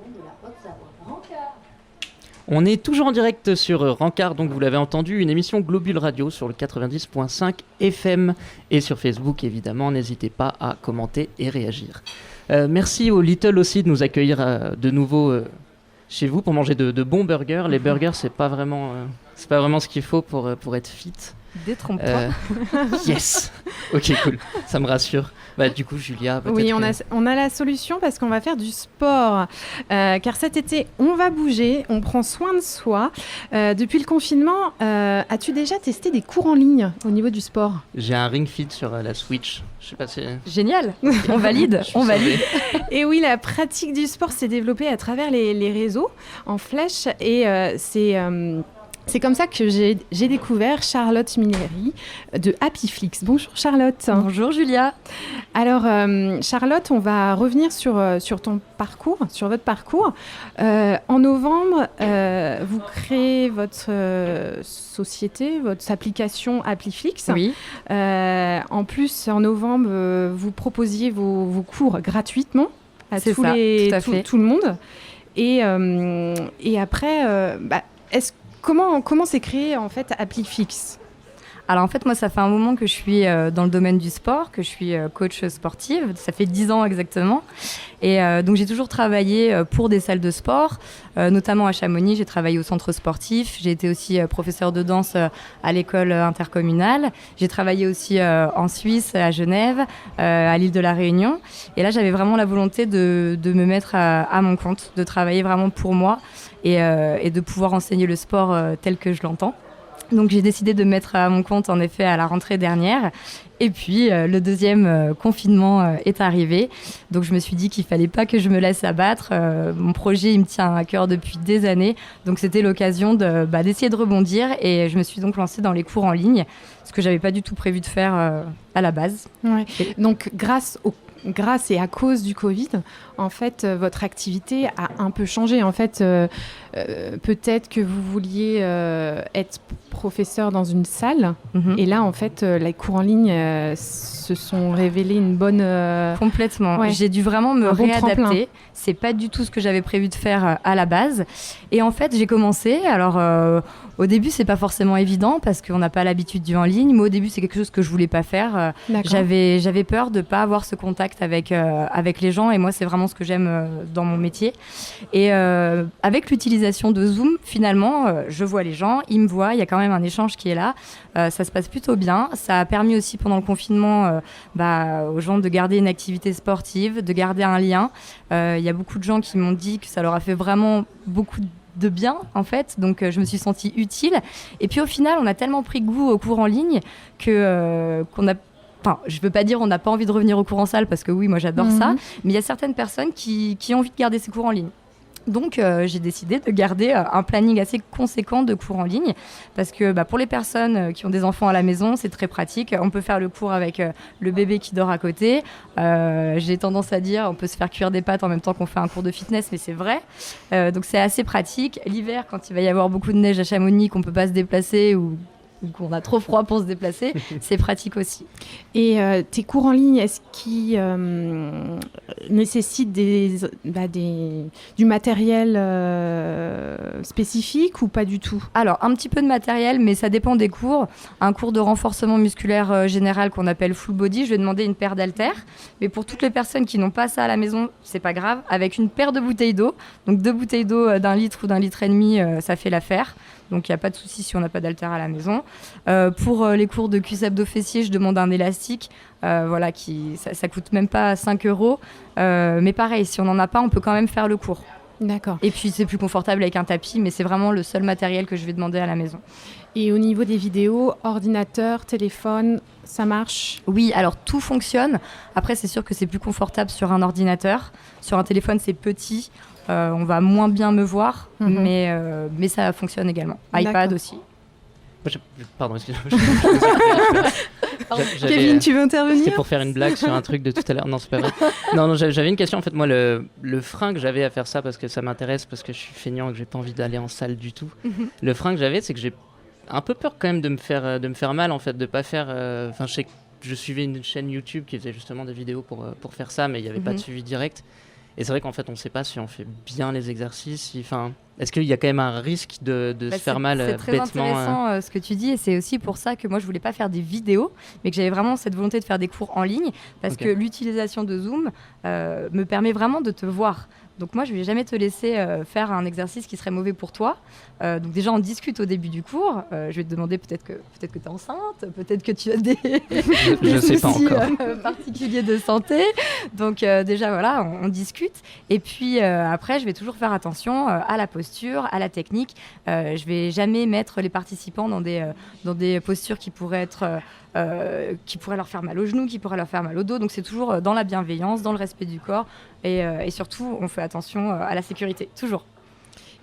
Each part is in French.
de la Haute-Savoie. Rancard. On est toujours en direct sur Rancard, donc vous l'avez entendu, une émission Globule Radio sur le 90.5 FM et sur Facebook évidemment, n'hésitez pas à commenter et réagir. Merci au Little aussi de nous accueillir de nouveau chez vous pour manger de bons burgers. Les burgers c'est pas vraiment ce qu'il faut pour être fit. Détrompe-toi. Yes. Ok, cool. Ça me rassure. Bah, du coup, Julia, peut-être. Oui, on a la solution parce qu'on va faire du sport. Car cet été, on va bouger, on prend soin de soi. Depuis le confinement, as-tu déjà testé des cours en ligne au niveau du sport ? J'ai un Ring Fit sur la Switch. Je sais pas si... Génial. On valide. On valide. Et oui, la pratique du sport s'est développée à travers les réseaux en flèche et c'est comme ça que j'ai découvert Charlotte Mineri de Happyflix. Bonjour Charlotte. Bonjour Julia. Alors Charlotte, on va revenir sur ton parcours, sur votre parcours. En novembre, vous créez votre société, votre application Happyflix. Oui. En plus, en novembre, vous proposiez vos cours gratuitement à tout le monde. Et après, Comment s'est créé en fait Happyfix ? Alors en fait, moi, ça fait un moment que je suis dans le domaine du sport, que je suis coach sportive. Ça fait 10 ans exactement. Et donc, j'ai toujours travaillé pour des salles de sport, notamment à Chamonix. J'ai travaillé au centre sportif. J'ai été aussi professeure de danse à l'école intercommunale. J'ai travaillé aussi en Suisse, à Genève, à l'île de la Réunion. Et là, j'avais vraiment la volonté de me mettre à mon compte, de travailler vraiment pour moi et de pouvoir enseigner le sport tel que je l'entends. Donc j'ai décidé de me mettre à mon compte en effet à la rentrée dernière. Et puis le deuxième confinement est arrivé. Donc je me suis dit qu'il fallait pas que je me laisse abattre. Mon projet il me tient à cœur depuis des années. Donc c'était l'occasion d'essayer de rebondir. Et je me suis donc lancée dans les cours en ligne, ce que j'avais pas du tout prévu de faire à la base. Ouais. Donc grâce et à cause du Covid, en fait, votre activité a un peu changé. En fait, peut-être que vous vouliez être professeur dans une salle. Et là, en fait, les cours en ligne se sont révélés une bonne... Complètement. Ouais. J'ai dû vraiment me réadapter. Tremplin. C'est pas du tout ce que j'avais prévu de faire à la base. Et en fait, j'ai commencé. Alors, au début, c'est pas forcément évident parce qu'on n'a pas l'habitude du en ligne. Moi, au début, c'est quelque chose que je voulais pas faire. J'avais peur de pas avoir ce contact avec les gens. Et moi, c'est vraiment ce que j'aime dans mon métier. Et avec l'utilisation de Zoom, finalement, je vois les gens, ils me voient. Il y a quand même un échange qui est là. Ça se passe plutôt bien. Ça a permis aussi pendant le confinement aux gens de garder une activité sportive, de garder un lien. Il y a beaucoup de gens qui m'ont dit que ça leur a fait vraiment beaucoup de bien en fait, donc je me suis sentie utile. Et puis au final, on a tellement pris goût aux cours en ligne qu'on a... Enfin, je veux pas dire on n'a pas envie de revenir aux cours en salle parce que oui, moi j'adore ça, mais il y a certaines personnes qui ont envie de garder ces cours en ligne. Donc, j'ai décidé de garder un planning assez conséquent de cours en ligne parce que pour les personnes qui ont des enfants à la maison, c'est très pratique. On peut faire le cours avec le bébé qui dort à côté. J'ai tendance à dire on peut se faire cuire des pâtes en même temps qu'on fait un cours de fitness, mais c'est vrai. Donc, c'est assez pratique. L'hiver, quand il va y avoir beaucoup de neige à Chamonix, qu'on ne peut pas se déplacer ou qu'on a trop froid pour se déplacer, c'est pratique aussi. Et tes cours en ligne, est-ce qu'ils nécessitent du matériel spécifique ou pas du tout ? Alors, un petit peu de matériel, mais ça dépend des cours. Un cours de renforcement musculaire général qu'on appelle full body, je vais demander une paire d'haltères. Mais pour toutes les personnes qui n'ont pas ça à la maison, c'est pas grave. Avec une paire de bouteilles d'eau, donc 2 bouteilles d'eau d'1 litre ou d'1,5 litre, ça fait l'affaire. Donc, il n'y a pas de souci si on n'a pas d'haltères à la maison. Pour les cours de cuisse abdos fessiers, je demande un élastique. Ça coûte même pas 5 €. Mais pareil, si on n'en a pas, on peut quand même faire le cours. D'accord. Et puis, c'est plus confortable avec un tapis, mais c'est vraiment le seul matériel que je vais demander à la maison. Et au niveau des vidéos, ordinateur, téléphone, ça marche ? Oui, alors tout fonctionne. Après, c'est sûr que c'est plus confortable sur un ordinateur. Sur un téléphone, c'est petit. On va moins bien me voir, mais ça fonctionne également. D'accord. iPad aussi. Pardon, excusez-moi. Kevin, tu veux intervenir ? C'était pour faire une blague sur un truc de tout à l'heure. Non, c'est pas vrai. Non, j'avais une question. En fait, moi, le frein que j'avais à faire ça, parce que ça m'intéresse, parce que je suis feignant et que j'ai pas envie d'aller en salle du tout. Le frein que j'avais, c'est que j'ai un peu peur quand même de me faire mal, en fait, de pas faire... je suivais une chaîne YouTube qui faisait justement des vidéos pour faire ça, mais il n'y avait pas de suivi direct. Et c'est vrai qu'en fait, on ne sait pas si on fait bien les exercices. Est-ce qu'il y a quand même un risque de se faire mal bêtement? C'est très intéressant ce que tu dis, et c'est aussi pour ça que moi, je voulais pas faire des vidéos, mais que j'avais vraiment cette volonté de faire des cours en ligne, parce que l'utilisation de Zoom me permet vraiment de te voir. Donc moi, je ne vais jamais te laisser faire un exercice qui serait mauvais pour toi. Donc déjà, on discute au début du cours. Je vais te demander peut-être que tu es enceinte, peut-être que tu as des soucis particuliers de santé. Donc déjà, voilà, on discute. Et puis après, je vais toujours faire attention à la posture, à la technique. Je ne vais jamais mettre les participants dans des postures qui pourraient être... qui pourraient leur faire mal aux genoux, qui pourraient leur faire mal au dos. Donc c'est toujours dans la bienveillance, dans le respect du corps et surtout on fait attention à la sécurité, toujours.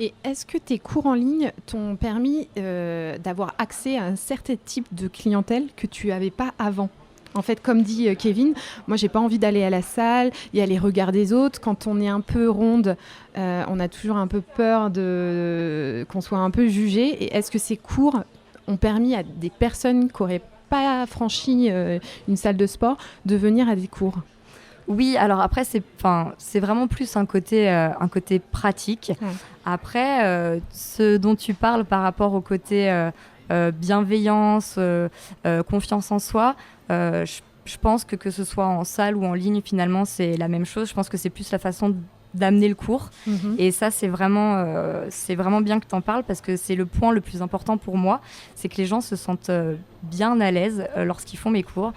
Et est-ce que tes cours en ligne t'ont permis d'avoir accès à un certain type de clientèle que tu n'avais pas avant ? En fait, comme dit Kevin, moi, j'ai pas envie d'aller à la salle, il y a les regards des autres. Quand on est un peu ronde, on a toujours un peu peur qu'on soit un peu jugé. Et est-ce que ces cours ont permis à des personnes qui n'auraient pas franchi une salle de sport de venir à des cours ? Oui, alors après, c'est vraiment plus un côté pratique. Ouais. Après, ce dont tu parles par rapport au côté bienveillance, confiance en soi, je pense que ce soit en salle ou en ligne, finalement, c'est la même chose. Je pense que c'est plus la façon d'amener le cours. Et ça, c'est vraiment bien que tu en parles, parce que c'est le point le plus important pour moi, c'est que les gens se sentent bien à l'aise lorsqu'ils font mes cours,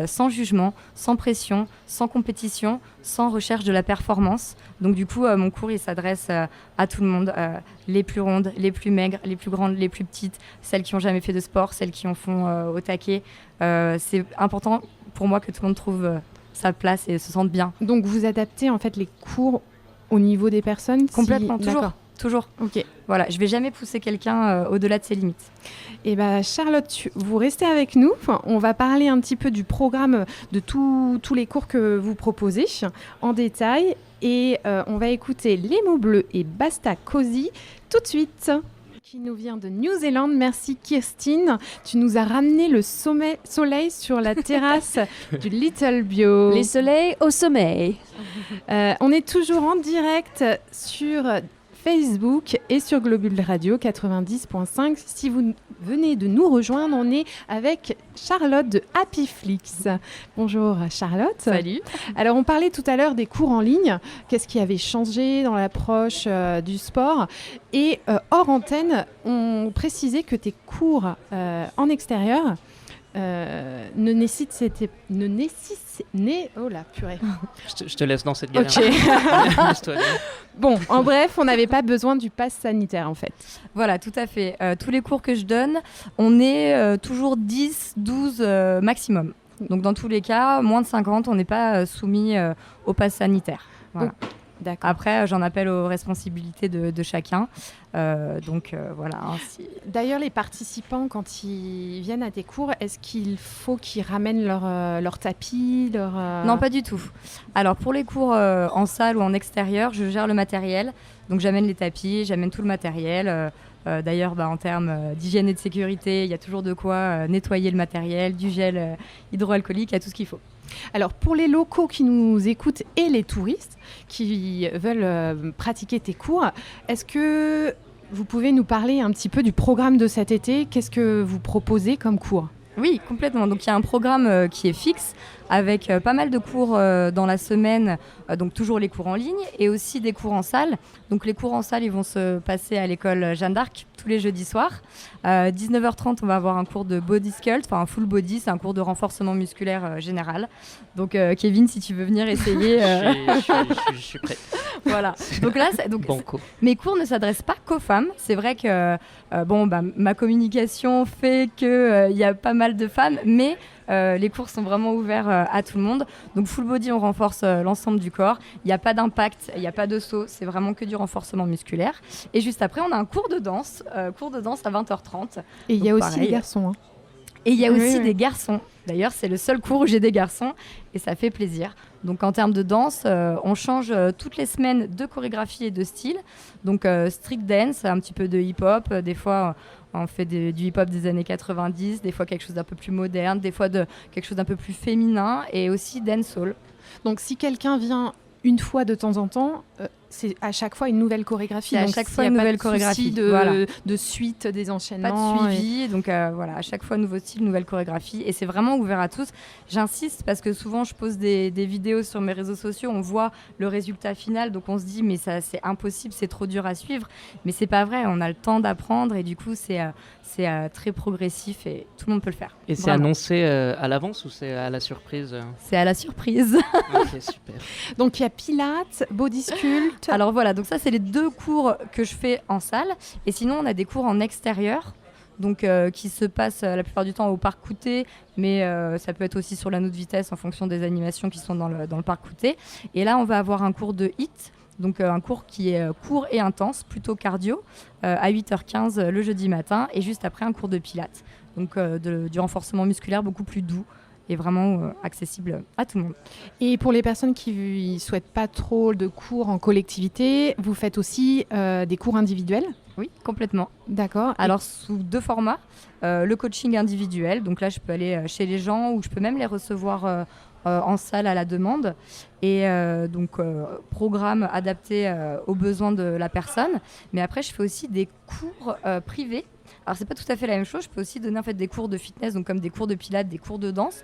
sans jugement, sans pression, sans compétition, sans recherche de la performance. Donc du coup, mon cours, il s'adresse à tout le monde, les plus rondes, les plus maigres, les plus grandes, les plus petites, celles qui n'ont jamais fait de sport, celles qui en font au taquet. C'est important pour moi que tout le monde trouve sa place et se sente bien. Donc vous adaptez en fait les cours au niveau des personnes? Complètement, toujours. Ok. Voilà, je vais jamais pousser quelqu'un au-delà de ses limites. Et Charlotte, vous restez avec nous. On va parler un petit peu du programme de tous les cours que vous proposez en détail. Et on va écouter Les mots bleus et Basta Cozy tout de suite. Qui nous vient de Nouvelle-Zélande. Merci Kirstine. Tu nous as ramené le soleil sur la terrasse du Little Bio. Les soleils au sommeil. On est toujours en direct sur Facebook et sur Globule Radio 90.5. Si vous venez de nous rejoindre, on est avec Charlotte de Happyflix. Bonjour Charlotte. Salut. Alors on parlait tout à l'heure des cours en ligne. Qu'est-ce qui avait changé dans l'approche du sport ? Et hors antenne, on précisait que tes cours en extérieur ne nécessitaient... Oh la purée. Je te laisse dans cette galère. Ok. Bon, en bref, on n'avait pas besoin du pass sanitaire en fait. Voilà, tout à fait. Tous les cours que je donne, on est toujours 10, 12 maximum. Donc dans tous les cas, moins de 50, on n'est pas soumis au pass sanitaire. Voilà. D'accord. Après, j'en appelle aux responsabilités de chacun. Voilà. Ainsi. D'ailleurs, les participants, quand ils viennent à tes cours, est-ce qu'il faut qu'ils ramènent leur tapis Non, pas du tout. Alors, pour les cours en salle ou en extérieur, je gère le matériel. Donc, j'amène les tapis, j'amène tout le matériel. D'ailleurs, en termes d'hygiène et de sécurité, il y a toujours de quoi nettoyer le matériel, du gel hydroalcoolique, il y a tout ce qu'il faut. Alors, pour les locaux qui nous écoutent et les touristes qui veulent pratiquer tes cours, est-ce que vous pouvez nous parler un petit peu du programme de cet été ? Qu'est-ce que vous proposez comme cours ? Oui, complètement. Donc, il y a un programme qui est fixe avec pas mal de cours dans la semaine, donc toujours les cours en ligne et aussi des cours en salle. Donc, les cours en salle, ils vont se passer à l'école Jeanne d'Arc tous les jeudis soirs. 19h30, on va avoir un cours de body sculpt, enfin un full body, c'est un cours de renforcement musculaire général. Donc, Kevin, si tu veux venir essayer... Je suis prêt. Voilà. Donc là, mes cours ne s'adressent pas qu'aux femmes. C'est vrai que ma communication fait qu'il y a pas mal de femmes, mais les cours sont vraiment ouverts à tout le monde. Donc full body, on renforce l'ensemble du corps. Il n'y a pas d'impact, il n'y a pas de saut, c'est vraiment que du renforcement musculaire. Et juste après, on a un cours de danse à 20h30. Et il y a aussi les garçons. Et il y a aussi des garçons. D'ailleurs, c'est le seul cours où j'ai des garçons et ça fait plaisir. Donc en termes de danse, on change toutes les semaines de chorégraphie et de style. Donc street dance, un petit peu de hip-hop. Des fois, on fait du hip-hop des années 90, des fois quelque chose d'un peu plus moderne, des fois quelque chose d'un peu plus féminin et aussi dancehall. Donc si quelqu'un vient une fois de temps en temps, c'est à chaque fois une nouvelle chorégraphie. C'est à donc chaque fois s'il y a une pas nouvelle de chorégraphie. souci de suite des enchaînements. Pas de suivi, donc voilà, à chaque fois nouveau style, nouvelle chorégraphie, et c'est vraiment ouvert à tous. J'insiste parce que souvent je pose des vidéos sur mes réseaux sociaux, on voit le résultat final, donc on se dit mais ça c'est impossible, c'est trop dur à suivre, mais c'est pas vrai, on a le temps d'apprendre et du coup c'est très progressif et tout le monde peut le faire. Et c'est Vraiment. annoncé à l'avance ou c'est à la surprise C'est à la surprise. Ok, super. Donc il y a Pilates, Body Sculpt. Alors voilà, donc ça c'est les 2 cours que je fais en salle, et sinon on a des cours en extérieur. Donc, qui se passent la plupart du temps au parc Coutet, mais ça peut être aussi sur l'anneau de vitesse en fonction des animations qui sont dans le parc Coutet. Et là, on va avoir un cours de HIIT, donc un cours qui est court et intense, plutôt cardio, à 8h15 le jeudi matin, et juste après un cours de pilates. Donc du renforcement musculaire beaucoup plus doux et vraiment accessible à tout le monde. Et pour les personnes qui ne souhaitent pas trop de cours en collectivité, vous faites aussi des cours individuels? Oui, complètement. D'accord. Alors sous 2 formats, le coaching individuel, donc là je peux aller chez les gens ou je peux même les recevoir en salle à la demande, et donc programme adapté aux besoins de la personne. Mais après je fais aussi des cours privés. Alors c'est pas tout à fait la même chose, je peux aussi donner en fait des cours de fitness, donc comme des cours de pilates, des cours de danse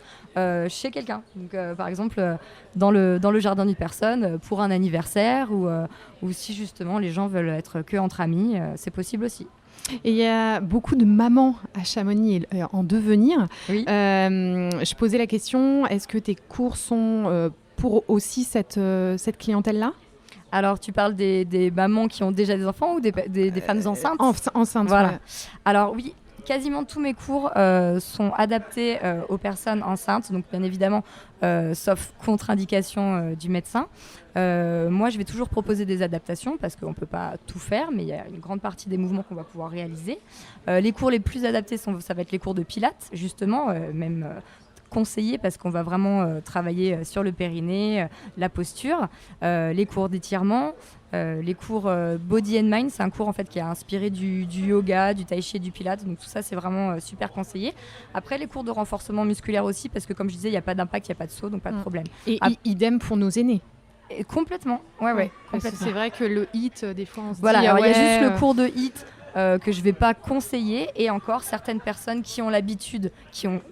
chez quelqu'un. Donc par exemple dans le jardin d'une personne pour un anniversaire, ou si justement les gens veulent être que entre amis, c'est possible aussi. Et il y a beaucoup de mamans à Chamonix en devenir. Oui. Je posais la question, est-ce que tes cours sont pour aussi cette clientèle-là? Alors tu parles des mamans qui ont déjà des enfants ou des femmes enceintes? Enceintes, voilà. Ouais. Alors oui, quasiment tous mes cours sont adaptés aux personnes enceintes, donc bien évidemment, sauf contre-indication du médecin. Moi, je vais toujours proposer des adaptations parce qu'on ne peut pas tout faire, mais il y a une grande partie des mouvements qu'on va pouvoir réaliser. Les cours les plus adaptés, ça va être les cours de pilates, justement, même conseillés parce qu'on va vraiment travailler sur le périnée, la posture, les cours d'étirement. Les cours Body and Mind, c'est un cours en fait qui est inspiré du yoga, du tai chi et du pilates, donc tout ça c'est vraiment super conseillé. Après les cours de renforcement musculaire aussi, parce que comme je disais, il n'y a pas d'impact, il n'y a pas de saut, donc pas de problème. Et idem pour nos aînés. Et complètement, ouais, Parce que complètement. c'est vrai que le HIIT, des fois on se Voilà, dit alors il y a juste le cours de HIIT que je ne vais pas conseiller, et encore certaines personnes qui ont l'habitude, qui ont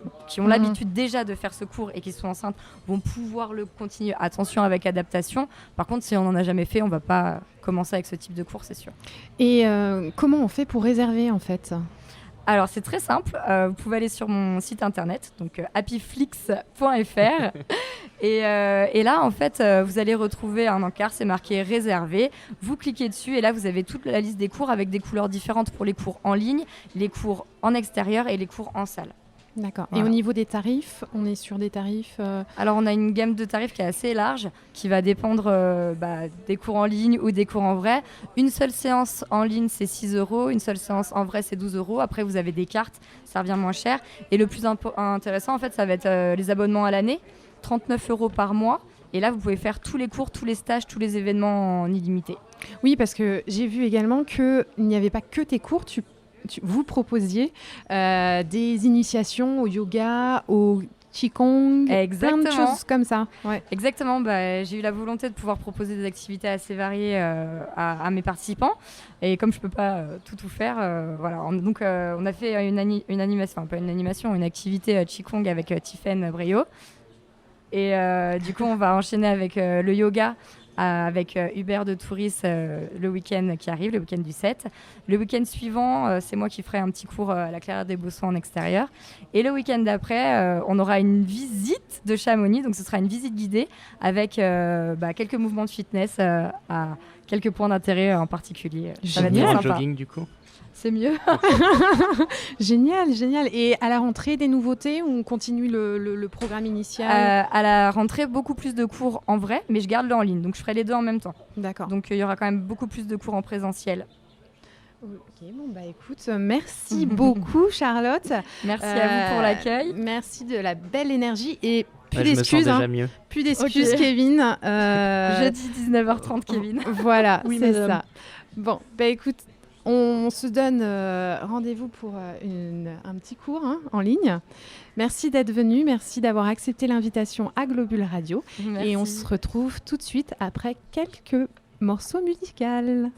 l'habitude déjà de faire ce cours et qui sont enceintes vont pouvoir le continuer. Attention avec adaptation. Par contre, si on n'en a jamais fait, on ne va pas commencer avec ce type de cours, c'est sûr. Et comment on fait pour réserver en fait? Alors c'est très simple, vous pouvez aller sur mon site internet, donc happyflix.fr. Et là, en fait, vous allez retrouver un encart, c'est marqué réservé. Vous cliquez dessus et là, vous avez toute la liste des cours avec des couleurs différentes pour les cours en ligne, les cours en extérieur et les cours en salle. D'accord. Voilà. Et au niveau des tarifs, on est sur des tarifs Alors, on a une gamme de tarifs qui est assez large, qui va dépendre des cours en ligne ou des cours en vrai. Une seule séance en ligne, c'est 6 €. Une seule séance en vrai, c'est 12 €. Après, vous avez des cartes, ça revient moins cher. Et le plus intéressant, en fait, ça va être les abonnements à l'année, 39 € par mois. Et là, vous pouvez faire tous les cours, tous les stages, tous les événements en illimité. Oui, parce que j'ai vu également qu'il n'y avait pas que tes cours, vous proposiez des initiations au yoga, au qigong, Exactement. plein de choses comme ça. Ouais. Exactement, j'ai eu la volonté de pouvoir proposer des activités assez variées à mes participants. Et comme je ne peux pas tout faire, voilà. Donc on a fait une animation, enfin pas une animation, une activité qigong avec Tiffaine Brio. Et du coup, on va enchaîner avec le yoga avec Hubert de Touris le week-end qui arrive, le week-end du 7. Le week-end suivant, c'est moi qui ferai un petit cours à la Clairière des Bossons en extérieur. Et le week-end d'après, on aura une visite de Chamonix, donc ce sera une visite guidée avec quelques mouvements de fitness à quelques points d'intérêt en particulier. Ça va être Génial. très En sympa. jogging du coup. C'est mieux. Génial, génial. Et à la rentrée, des nouveautés ou on continue le programme initial? À la rentrée, beaucoup plus de cours en vrai, mais je garde le en ligne, donc je ferai les deux en même temps. D'accord. Donc il y aura quand même beaucoup plus de cours en présentiel. Ok, bon bah écoute, merci beaucoup Charlotte. Merci à vous pour l'accueil. Merci de la belle énergie et plus Ouais, je me sens d'excuses. déjà mieux. Plus d'excuses, Ok. Kevin. Jeudi 19h30, Kevin. Voilà, Oui, c'est madame. ça. Bon, bah écoute, On se donne rendez-vous pour un petit cours en ligne. Merci d'être venu, merci d'avoir accepté l'invitation à Globule Radio. Merci. Et on se retrouve tout de suite après quelques morceaux musicaux.